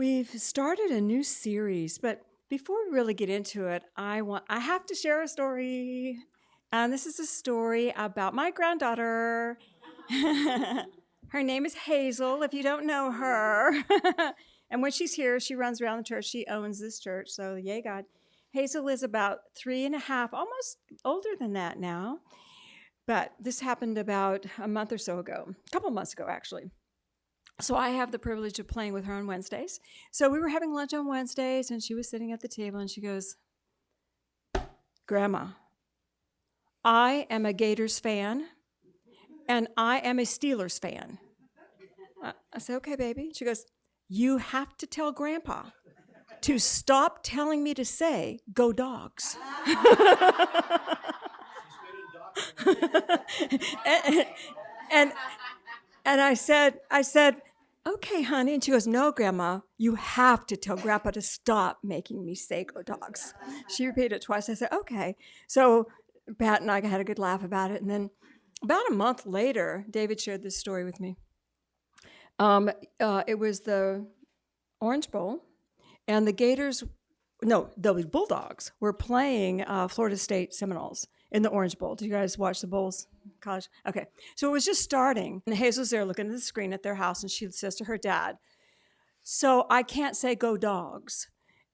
We've started a new series, but before we really get into it, I have to share a story. And this is a story about my granddaughter. Her name is Hazel, if you don't know her. And when she's here, she runs around the church. She owns this church, so yay, God. Hazel is about 3.5, almost older than that now. But this happened about a month or so ago, a couple months ago, actually. So I have the privilege of playing with her on Wednesdays. So we were having lunch on Wednesdays, and she was sitting at the table, and she goes, Grandma, I am a Gators fan, and I am a Steelers fan. I said, okay, baby. She goes, you have to tell Grandpa to stop telling me to say, go dogs. and I said, okay, honey. And she goes, no, Grandma, you have to tell Grandpa to stop making me say go dogs. She repeated it twice. I said, okay. So Pat and I had a good laugh about it. And then about a month later, David shared this story with me. It was the Orange Bowl, and the Gators, no, the Bulldogs were playing Florida State Seminoles in the Orange Bowl. Did you guys watch the Bulls? College? Okay. So it was just starting, and Hazel's there looking at the screen at their house, and she says to her dad, so I can't say go dogs.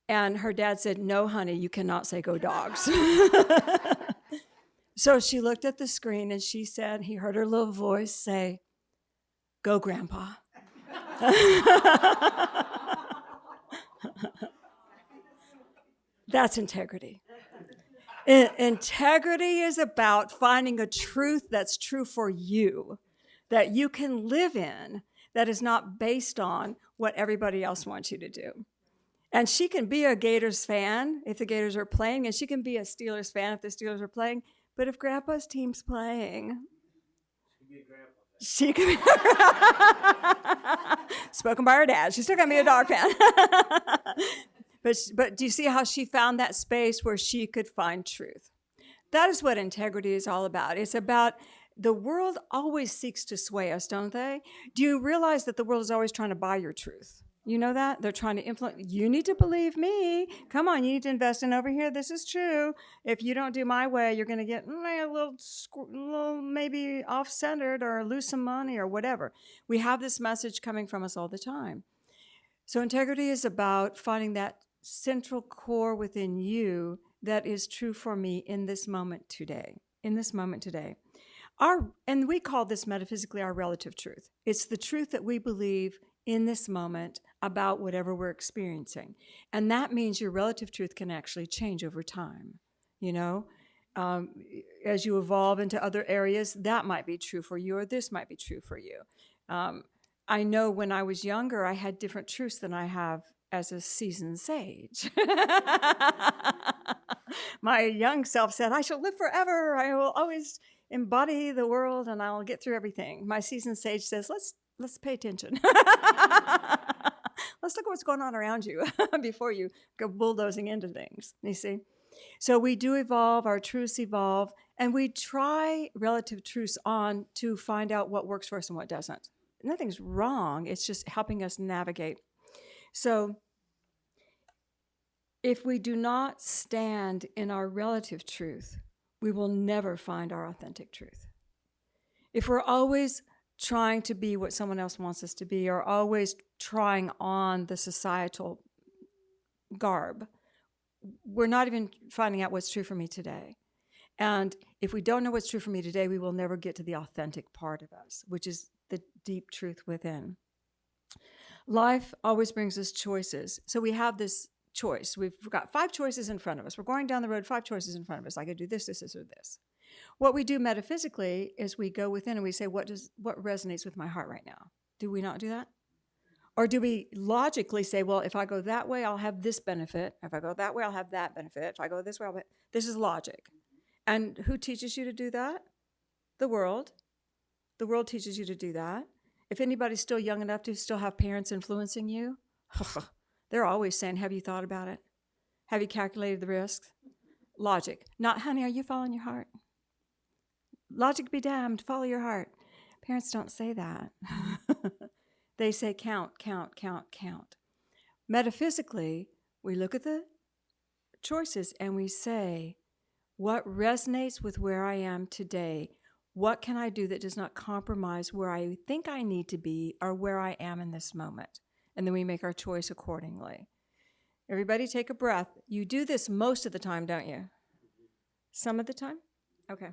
And her dad said, no, honey, you cannot say go dogs. So she looked at the screen, and she said, he heard her little voice say, go, Grandpa. That's integrity. Integrity is about finding a truth that's true for you, that you can live in, that is not based on what everybody else wants you to do. And she can be a Gators fan if the Gators are playing, and she can be a Steelers fan if the Steelers are playing. But if Grandpa's team's playing, she can be spoken by her dad. She's still gonna be a dog fan. But do you see how she found that space where she could find truth? That is what integrity is all about. It's about the world always seeks to sway us, don't they? Do you realize that the world is always trying to buy your truth? You know that? They're trying to influence. You need to believe me. Come on, you need to invest in over here. This is true. If you don't do my way, you're going to get a little maybe off-centered or lose some money or whatever. We have this message coming from us all the time. So integrity is about finding that central core within you that is true for me in this moment today. And we call this metaphysically our relative truth. It's the truth that we believe in this moment about whatever we're experiencing. And that means your relative truth can actually change over time. You know, as you evolve into other areas, that might be true for you, or this might be true for you. I know when I was younger, I had different truths than I have as a seasoned sage. My young self said, I shall live forever. I will always embody the world and I'll get through everything. My seasoned sage says, let's pay attention. Let's look at what's going on around you before you go bulldozing into things, you see? So we do evolve, our truths evolve, and we try relative truths on to find out what works for us and what doesn't. Nothing's wrong. It's just helping us navigate. So if we do not stand in our relative truth, we will never find our authentic truth. If we're always trying to be what someone else wants us to be, or always trying on the societal garb, we're not even finding out what's true for me today. And if we don't know what's true for me today, we will never get to the authentic part of us, which is the deep truth within. Life always brings us choices. So we have this choice. We've got 5 choices in front of us. We're going down the road, 5 choices in front of us. I could do this, this, or this. What we do metaphysically is we go within and we say, what resonates with my heart right now? Do we not do that? Or do we logically say, well, if I go that way, I'll have this benefit. If I go that way, I'll have that benefit. If I go this way, this is logic. And who teaches you to do that? The world. The world teaches you to do that. If anybody's still young enough to still have parents influencing you, they're always saying, have you thought about it? Have you calculated the risks? Logic. Not, honey, are you following your heart? Logic be damned, follow your heart. Parents don't say that. They say count, count, count, count. Metaphysically, we look at the choices and we say, what resonates with where I am today? What can I do that does not compromise where I think I need to be or where I am in this moment? And then we make our choice accordingly. Everybody take a breath. You do this most of the time, don't you? Some of the time? Okay.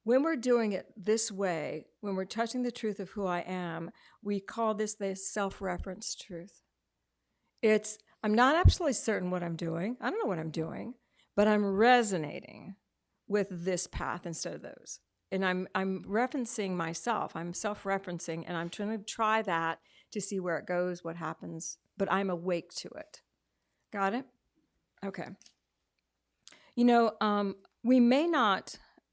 When we're doing it this way, when we're touching the truth of who I am, we call this the self-reference truth. I'm not absolutely certain what I'm doing. I don't know what I'm doing, but I'm resonating with this path instead of those. And I'm referencing myself. I'm self-referencing, and I'm trying to try that to see where it goes, what happens, but I'm awake to it. Got it? Okay.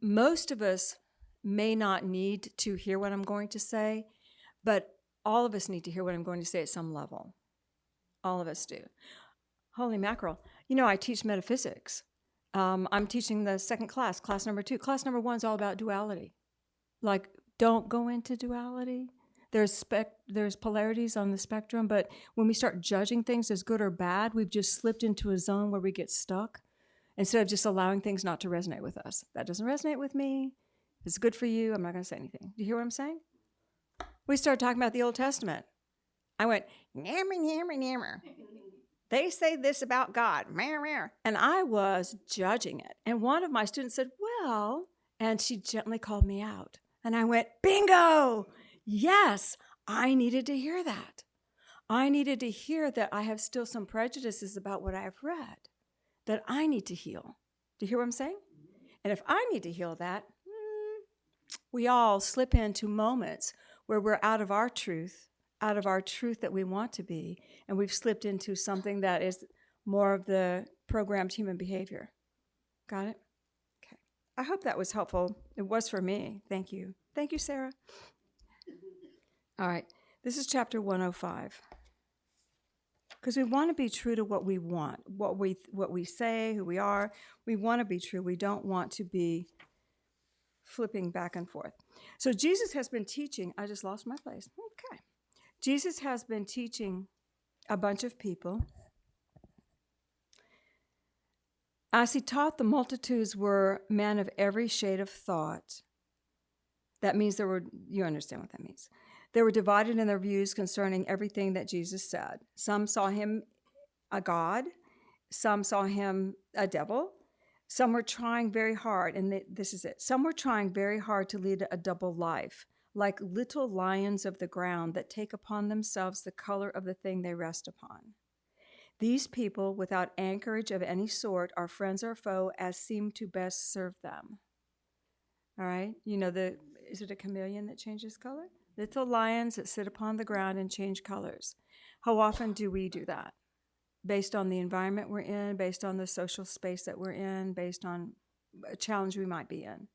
Most of us may not need to hear what I'm going to say, but all of us need to hear what I'm going to say at some level. All of us do. Holy mackerel. I teach metaphysics. I'm teaching the second class number 2. Class number 1 is all about duality. Like, don't go into duality. There's polarities on the spectrum, but when we start judging things as good or bad, we've just slipped into a zone where we get stuck instead of just allowing things not to resonate with us. That doesn't resonate with me. If it's good for you, I'm not going to say anything. Do you hear what I'm saying? We started talking about the Old Testament. I went, yammer, yammer, yammer. They say this about God, and I was judging it. And one of my students said, well, and she gently called me out. And I went, bingo! Yes, I needed to hear that. I needed to hear that I have still some prejudices about what I have read that I need to heal. Do you hear what I'm saying? And if I need to heal that, we all slip into moments where we're out of our truth that we want to be, and we've slipped into something that is more of the programmed human behavior. Got it? Okay. I hope that was helpful. It was for me. Thank you. Thank you, Sarah. All right. This is chapter 105. Because we want to be true to what we want, what we say, who we are. We want to be true. We don't want to be flipping back and forth. So Jesus has been teaching. I just lost my place. Okay. Jesus has been teaching a bunch of people. As he taught, the multitudes were men of every shade of thought. That means you understand what that means. They were divided in their views concerning everything that Jesus said. Some saw him a god. Some saw him a devil. Some were trying very hard, and this is it. Some were trying very hard to lead a double life, like little lions of the ground that take upon themselves the color of the thing they rest upon. These people, without anchorage of any sort, are friends or foe as seem to best serve them. All right? Is it a chameleon that changes color? Little lions that sit upon the ground and change colors. How often do we do that? Based on the environment we're in, based on the social space that we're in, based on a challenge we might be in.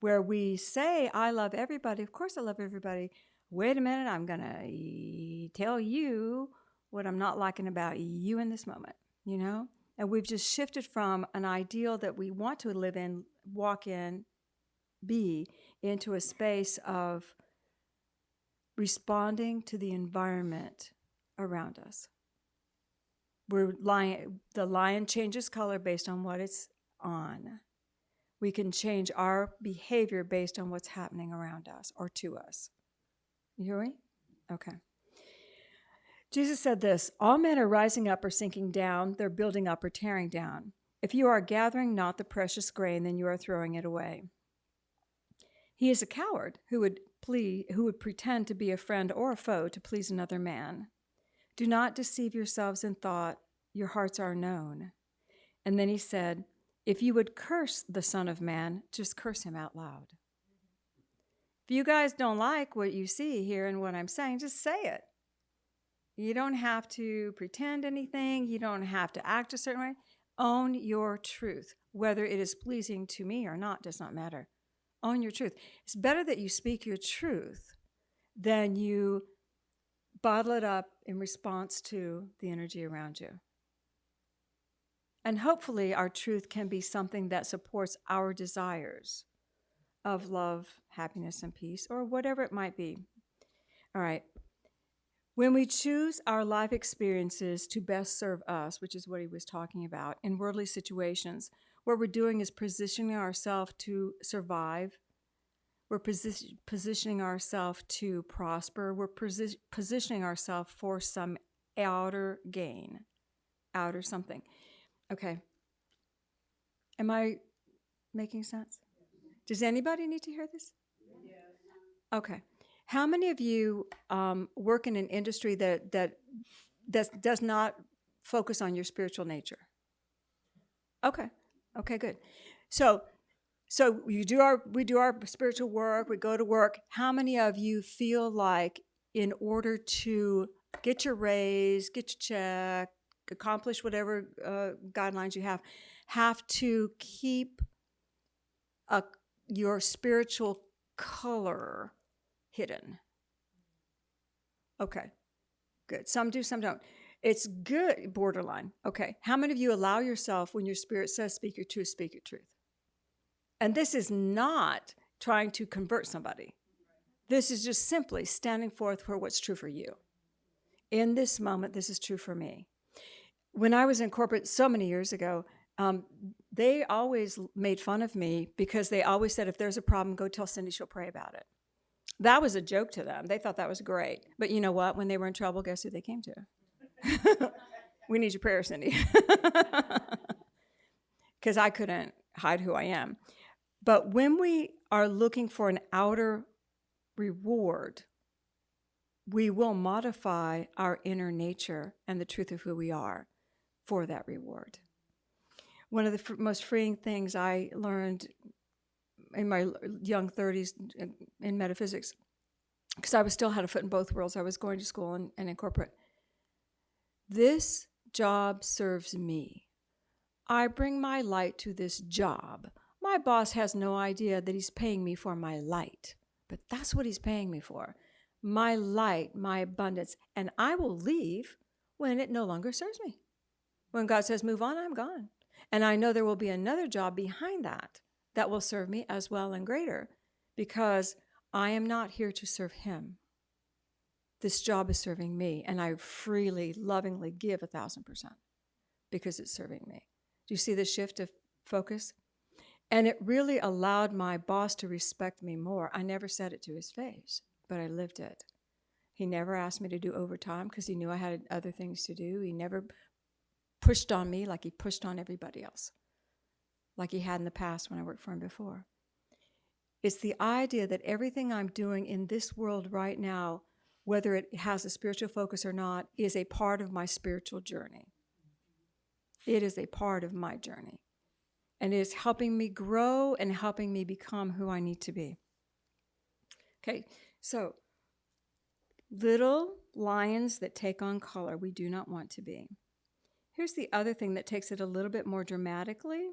Where we say, I love everybody. Of course I love everybody. Wait a minute, I'm going to tell you what I'm not liking about you in this moment, And we've just shifted from an ideal that we want to live in, walk in, be, into a space of responding to the environment around us. The lion changes color based on what it's on. We can change our behavior based on what's happening around us or to us. You hear me? Okay. Jesus said this, all men are rising up or sinking down. They're building up or tearing down. If you are gathering not the precious grain, then you are throwing it away. He is a coward who would pretend to be a friend or a foe to please another man. Do not deceive yourselves in thought. Your hearts are known. And then he said, if you would curse the Son of Man, just curse him out loud. If you guys don't like what you see here and what I'm saying, just say it. You don't have to pretend anything. You don't have to act a certain way. Own your truth. Whether it is pleasing to me or not does not matter. Own your truth. It's better that you speak your truth than you bottle it up in response to the energy around you. And hopefully our truth can be something that supports our desires of love, happiness, and peace, or whatever it might be. All right. When we choose our life experiences to best serve us, which is what he was talking about, in worldly situations, what we're doing is positioning ourselves to survive. We're positioning ourselves to prosper. We're positioning ourselves for some outer gain, outer something. Okay. Am I making sense? Does anybody need to hear this? Okay. How many of you work in an industry that does not focus on your spiritual nature? Okay. Okay, good. So we do our spiritual work, we go to work. How many of you feel like in order to get your raise, get your check, accomplish whatever guidelines you have to keep your spiritual color hidden? Okay, good. Some do, some don't. It's good, borderline. Okay. How many of you allow yourself, when your spirit says speak your truth, speak your truth? And this is not trying to convert somebody. This is just simply standing forth for what's true for you. In this moment, this is true for me. When I was in corporate so many years ago, they always made fun of me because they always said, if there's a problem, go tell Cindy, she'll pray about it. That was a joke to them. They thought that was great. But you know what? When they were in trouble, guess who they came to? We need your prayer, Cindy. Because I couldn't hide who I am. But when we are looking for an outer reward, we will modify our inner nature and the truth of who we are for that reward. One of the most freeing things I learned in my young 30s in metaphysics, because I still had a foot in both worlds. I was going to school and in corporate. This job serves me. I bring my light to this job. My boss has no idea that he's paying me for my light, but that's what he's paying me for. My light, my abundance, and I will leave when it no longer serves me. When God says, move on, I'm gone. And I know there will be another job behind that will serve me as well and greater, because I am not here to serve him. This job is serving me, and I freely, lovingly give 1,000% because it's serving me. Do you see the shift of focus? And it really allowed my boss to respect me more. I never said it to his face, but I lived it. He never asked me to do overtime because he knew I had other things to do. He never pushed on me like he pushed on everybody else, like he had in the past when I worked for him before. It's the idea that everything I'm doing in this world right now, whether it has a spiritual focus or not, is a part of my spiritual journey. It is a part of my journey. And it is helping me grow and helping me become who I need to be. Okay, so little lions that take on color we do not want to be. Here's the other thing that takes it a little bit more dramatically.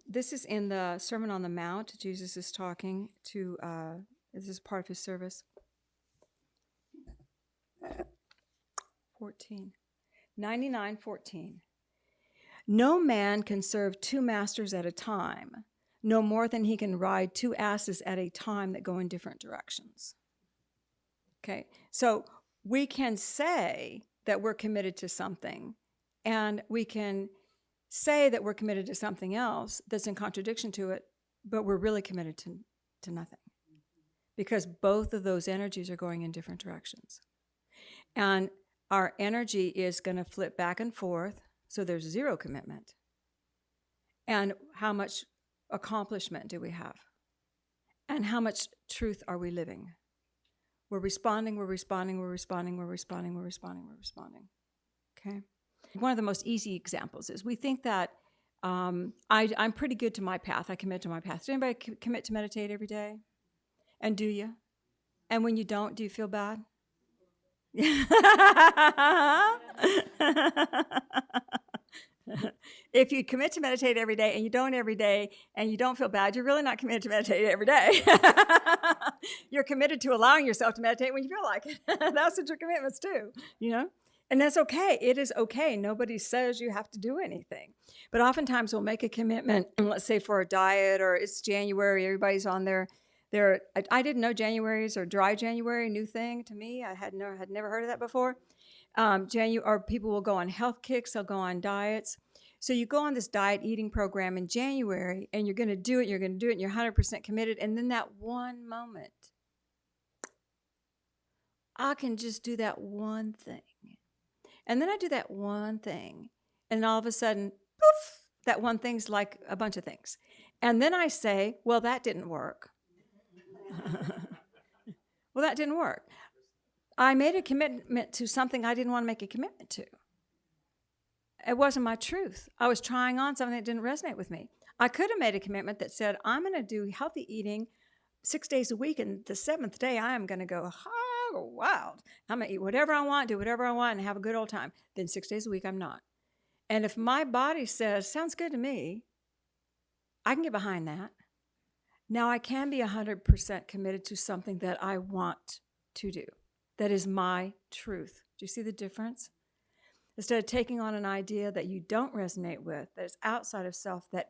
This is in the Sermon on the Mount. Jesus is talking to, this is part of his service. 99:14. No man can serve two masters at a time, no more than he can ride two asses at a time that go in different directions. Okay, so we can say that we're committed to something, and we can say that we're committed to something else that's in contradiction to it, but we're really committed to nothing, because both of those energies are going in different directions. And our energy is going to flip back and forth, so there's zero commitment. And how much accomplishment do we have? And how much truth are we living? We're responding, we're responding, we're responding, we're responding, we're responding, we're responding. Okay? One of the most easy examples is we think that I'm pretty good to my path. I commit to my path. Does anybody commit to meditate every day? And do you? And when you don't, do you feel bad? If you commit to meditate every day and you don't every day and you don't feel bad, you're really not committed to meditate every day. You're committed to allowing yourself to meditate when you feel like it. That's what your commitment's to, you know? And that's okay. It is okay. Nobody says you have to do anything. But oftentimes we'll make a commitment, and let's say for a diet, or it's January, everybody's on their I didn't know January's or dry January, new thing to me. I had never heard of that before. Or people will go on health kicks, they'll go on diets. So you go on this diet eating program in January, and you're going to do it, and you're 100% committed. And then that one moment, I can just do that one thing. And then I do that one thing, and all of a sudden, poof, that one thing's like a bunch of things. And then I say, well, that didn't work. Well, that didn't work. I made a commitment to something I didn't want to make a commitment to. It wasn't my truth. I was trying on something that didn't resonate with me. I could have made a commitment that said, I'm going to do healthy eating 6 days a week, and the 7th day, I am going to go wild. I'm going to eat whatever I want, do whatever I want, and have a good old time. Then 6 days a week, I'm not. And if my body says, sounds good to me, I can get behind that. Now I can be 100% committed to something that I want to do. That is my truth. Do you see the difference? Instead of taking on an idea that you don't resonate with, that is outside of self, that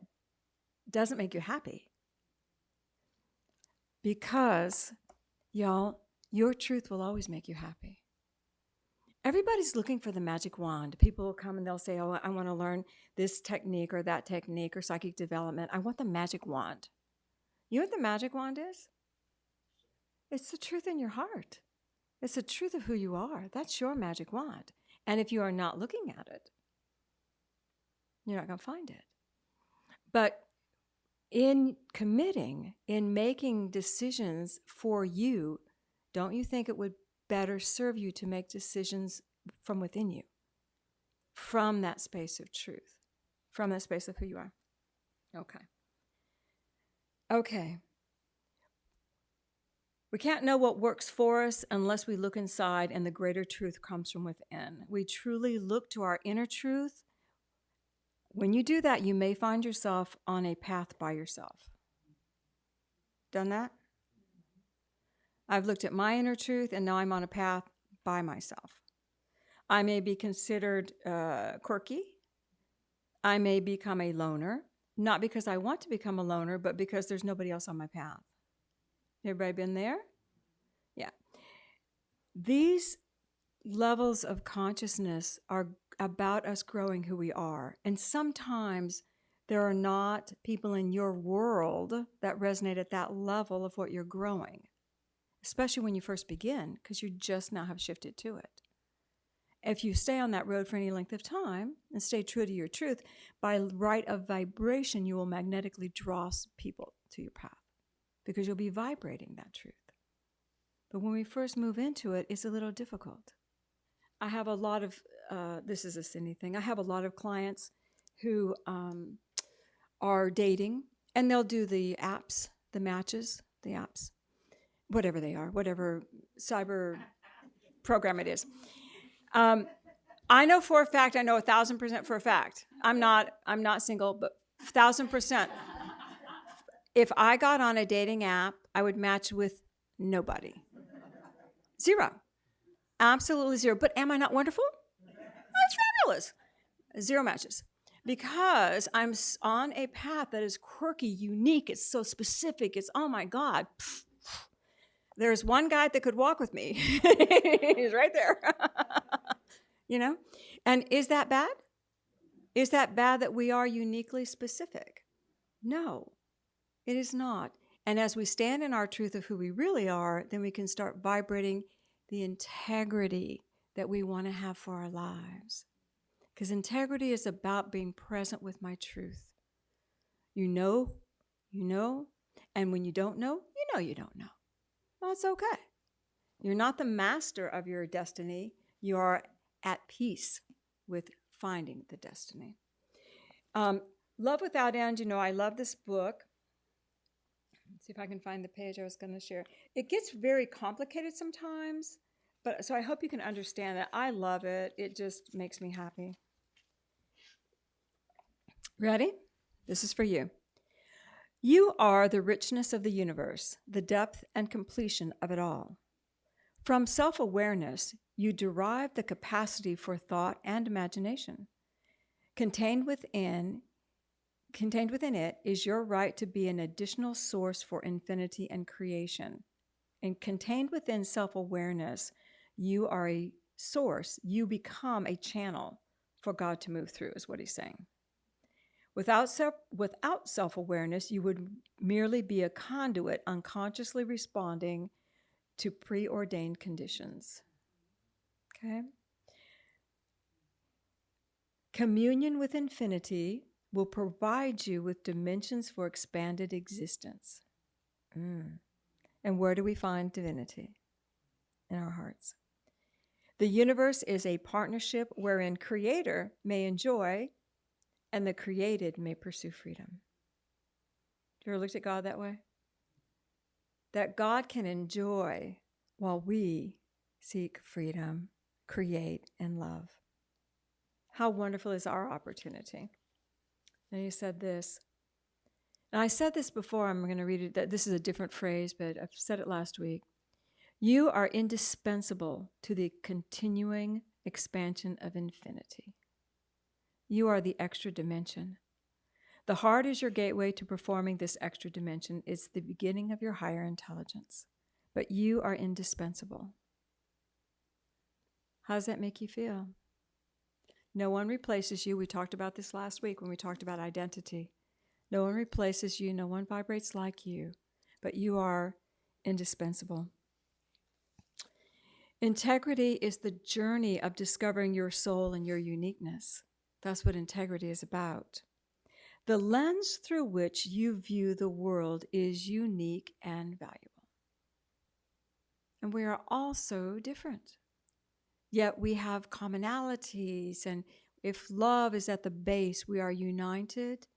doesn't make you happy. Because, y'all, your truth will always make you happy. Everybody's looking for the magic wand. People will come and they'll say, oh, I want to learn this technique or that technique or psychic development. I want the magic wand. You know what the magic wand is? It's the truth in your heart. It's the truth of who you are. That's your magic wand. And if you are not looking at it, you're not going to find it. But in committing, in making decisions for you, don't you think it would better serve you to make decisions from within you, from that space of truth, from that space of who you are? Okay. We can't know what works for us unless we look inside and the greater truth comes from within. We truly look to our inner truth. When you do that, you may find yourself on a path by yourself. Done that? I've looked at my inner truth, and now I'm on a path by myself. I may be considered quirky. I may become a loner, not because I want to become a loner, but because there's nobody else on my path. Everybody been there? Yeah. These levels of consciousness are about us growing who we are. And sometimes there are not people in your world that resonate at that level of what you're growing, especially when you first begin, because you just now have shifted to it. If you stay on that road for any length of time and stay true to your truth, by right of vibration, you will magnetically draw people to your path because you'll be vibrating that truth. But when we first move into it, it's a little difficult. I have a lot of, this is a Cindy thing, I have a lot of clients who are dating, and they'll do the apps, the matches, the apps, whatever they are, whatever cyber program it is. I know for a fact, I know 1,000% for a fact. I'm not single, but 1,000%. If I got on a dating app, I would match with nobody. Zero. Absolutely zero. But am I not wonderful? That's fabulous. Zero matches. Because I'm on a path that is quirky, unique, it's so specific, it's, oh my God. There's one guy that could walk with me. He's right there. You know? And is that bad? Is that bad that we are uniquely specific? No, it is not. And as we stand in our truth of who we really are, then we can start vibrating the integrity that we want to have for our lives. Because integrity is about being present with my truth. You know, and when you don't know, you don't know. Well, it's okay. You're not the master of your destiny. You are at peace with finding the destiny. Love Without End, I love this book. Let's see if I can find the page I was going to share. It gets very complicated sometimes, but so I hope you can understand that. I love it. It just makes me happy. Ready? This is for you. You are the richness of the universe, the depth and completion of it all. From self-awareness, you derive the capacity for thought and imagination. Contained within contained within it is your right to be an additional source for infinity and creation. And contained within self-awareness, you are a source. You become a channel for God to move through, is what he's saying. Without self-awareness, you would merely be a conduit, unconsciously responding to preordained conditions. Okay? Communion with infinity will provide you with dimensions for expanded existence. And where do we find divinity? In our hearts. The universe is a partnership wherein creator may enjoy and the created may pursue freedom. You ever looked at God that way? That God can enjoy while we seek freedom, create, and love. How wonderful is our opportunity? And he said this, and I said this before, I'm going to read it, that this is a different phrase, but I've said it last week. You are indispensable to the continuing expansion of infinity. You are the extra dimension. The heart is your gateway to performing this extra dimension. It's the beginning of your higher intelligence. But you are indispensable. How does that make you feel? No one replaces you. We talked about this last week when we talked about identity. No one replaces you. No one vibrates like you. But you are indispensable. Integrity is the journey of discovering your soul and your uniqueness. That's what integrity is about. The lens through which you view the world is unique and valuable. And we are all so different. Yet we have commonalities, and if love is at the base, we are united.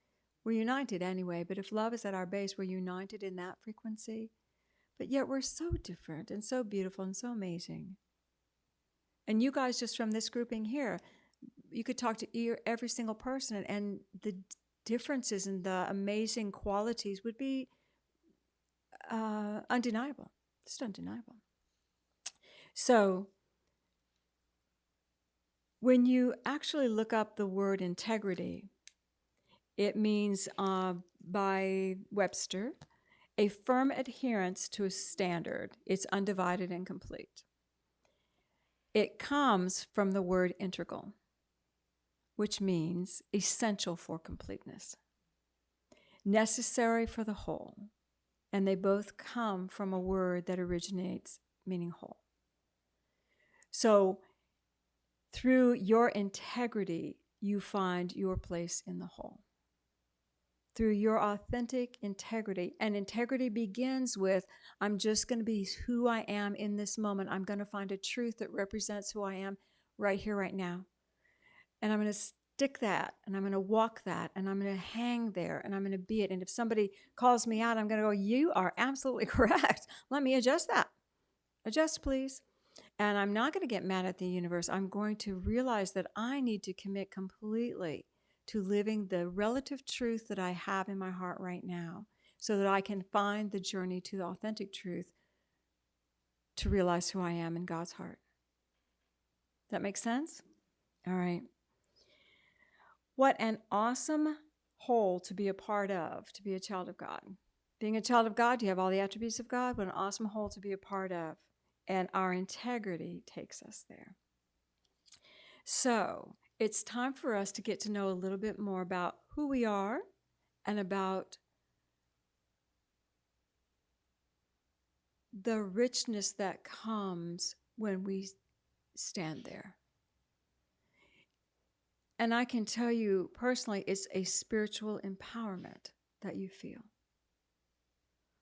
We're united anyway, but if love is at our base, we're united in that frequency. But yet we're so different and so beautiful and so amazing. And you guys, just from this grouping here, you could talk to every single person, and the differences and the amazing qualities would be undeniable. Just undeniable. So when you actually look up the word integrity, it means, by Webster, a firm adherence to a standard. It's undivided and complete. It comes from the word integral, which means essential for completeness, necessary for the whole. And they both come from a word that originates meaning whole. So through your integrity, you find your place in the whole. Through your authentic integrity. And integrity begins with, I'm just going to be who I am in this moment. I'm going to find a truth that represents who I am right here, right now. And I'm going to stick that, and I'm going to walk that, and I'm going to hang there, and I'm going to be it. And if somebody calls me out, I'm going to go, you are absolutely correct. Let me adjust that. Adjust, please. And I'm not going to get mad at the universe. I'm going to realize that I need to commit completely to living the relative truth that I have in my heart right now, so that I can find the journey to the authentic truth to realize who I am in God's heart. That makes sense? All right. What an awesome whole to be a part of, to be a child of God. Being a child of God, you have all the attributes of God. What an awesome whole to be a part of. And our integrity takes us there. So it's time for us to get to know a little bit more about who we are and about the richness that comes when we stand there. And I can tell you personally, it's a spiritual empowerment that you feel.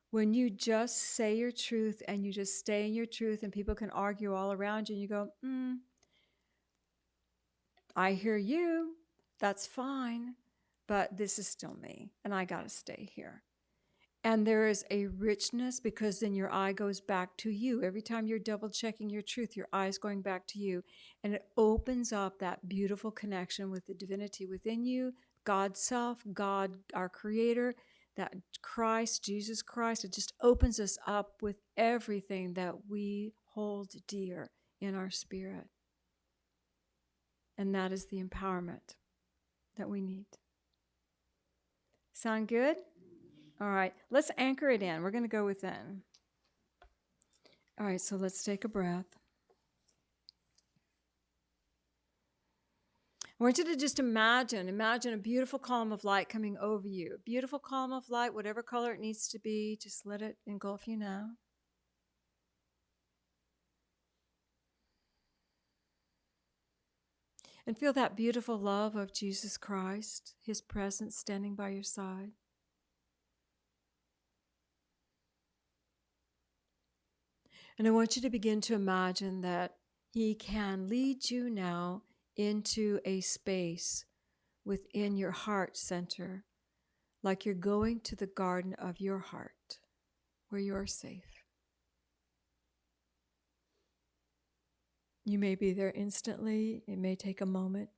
When you just say your truth and you just stay in your truth, and people can argue all around you, and you go, I hear you, that's fine, but this is still me, and I got to stay here. And there is a richness, because then your eye goes back to you. Every time you're double checking your truth, your eye's going back to you. And it opens up that beautiful connection with the divinity within you, God's self, God, our creator, that Christ, Jesus Christ. It just opens us up with everything that we hold dear in our spirit. And that is the empowerment that we need. Sound good? All right, let's anchor it in. We're going to go within. All right, so let's take a breath. I want you to just imagine a beautiful column of light coming over you. A beautiful column of light, whatever color it needs to be, just let it engulf you now. And feel that beautiful love of Jesus Christ, His presence standing by your side. And I want you to begin to imagine that He can lead you now into a space within your heart center, like you're going to the garden of your heart, where you are safe. You may be there instantly. It may take a moment.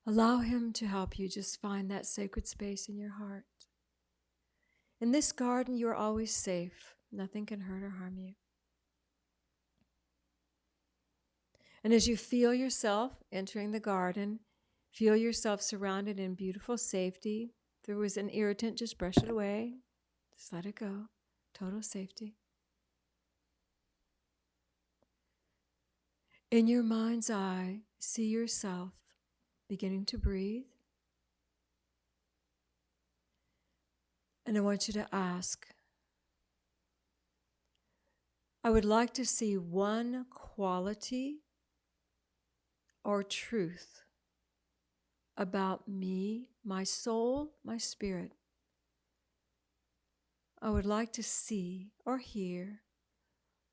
Allow Him to help you just find that sacred space in your heart. In this garden, you are always safe. Nothing can hurt or harm you. And as you feel yourself entering the garden, feel yourself surrounded in beautiful safety. If there was an irritant, just brush it away. Just let it go. Total safety. In your mind's eye, see yourself beginning to breathe. And I want you to ask, I would like to see one quality or truth about me, my soul, my spirit. I would like to see or hear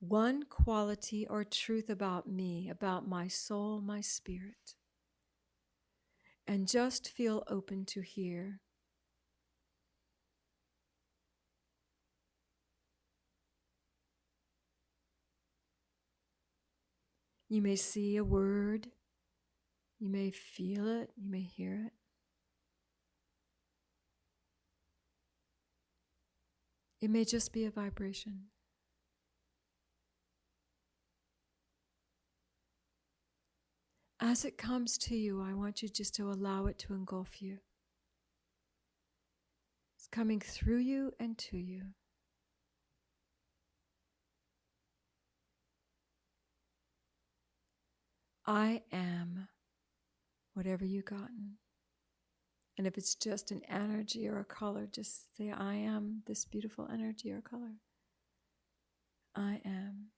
one quality or truth about me, about my soul, my spirit. And just feel open to hear. You may see a word, you may feel it, you may hear it. It may just be a vibration. As it comes to you, I want you just to allow it to engulf you. It's coming through you and to you. I am whatever you've gotten. And if it's just an energy or a color, just say, I am this beautiful energy or color. I am.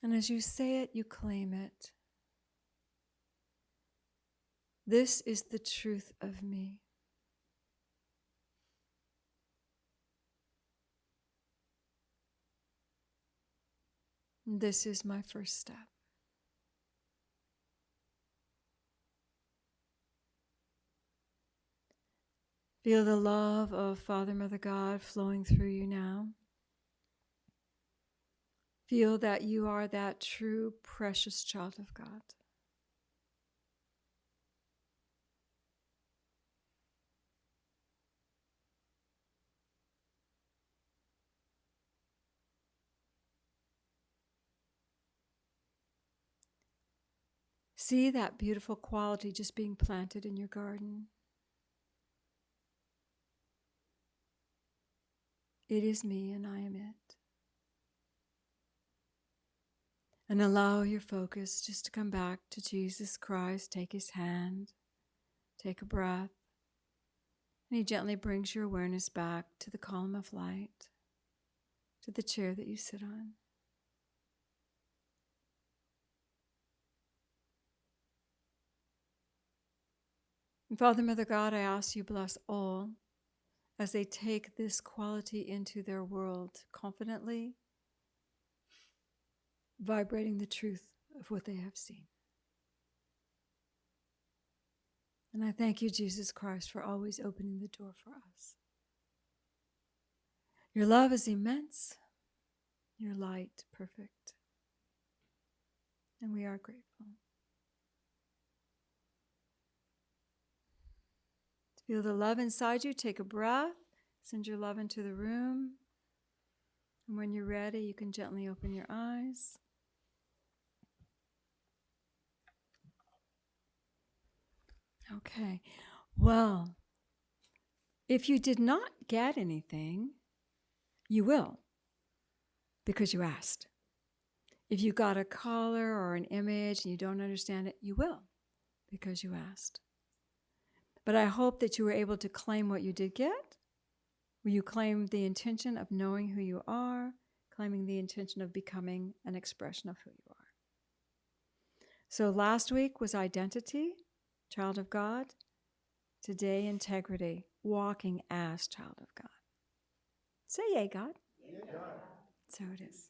And as you say it, you claim it. This is the truth of me. This is my first step. Feel the love of Father, Mother, God flowing through you now. Feel that you are that true, precious child of God. See that beautiful quality just being planted in your garden. It is me and I am it. And allow your focus just to come back to Jesus Christ. Take His hand. Take a breath. And He gently brings your awareness back to the column of light, to the chair that you sit on. And Father, Mother, God, I ask you bless all as they take this quality into their world confidently, vibrating the truth of what they have seen. And I thank you, Jesus Christ, for always opening the door for us. Your love is immense, your light perfect, and we are grateful. Feel the love inside you. Take a breath. Send your love into the room. And when you're ready, you can gently open your eyes. Okay. Well, if you did not get anything, you will, because you asked. If you got a color or an image and you don't understand it, you will, because you asked. But I hope that you were able to claim what you did get. Will you claim the intention of knowing who you are, claiming the intention of becoming an expression of who you are? So last week was identity, child of God. Today, integrity, walking as child of God. Say yay, God. Yay, God. So it is.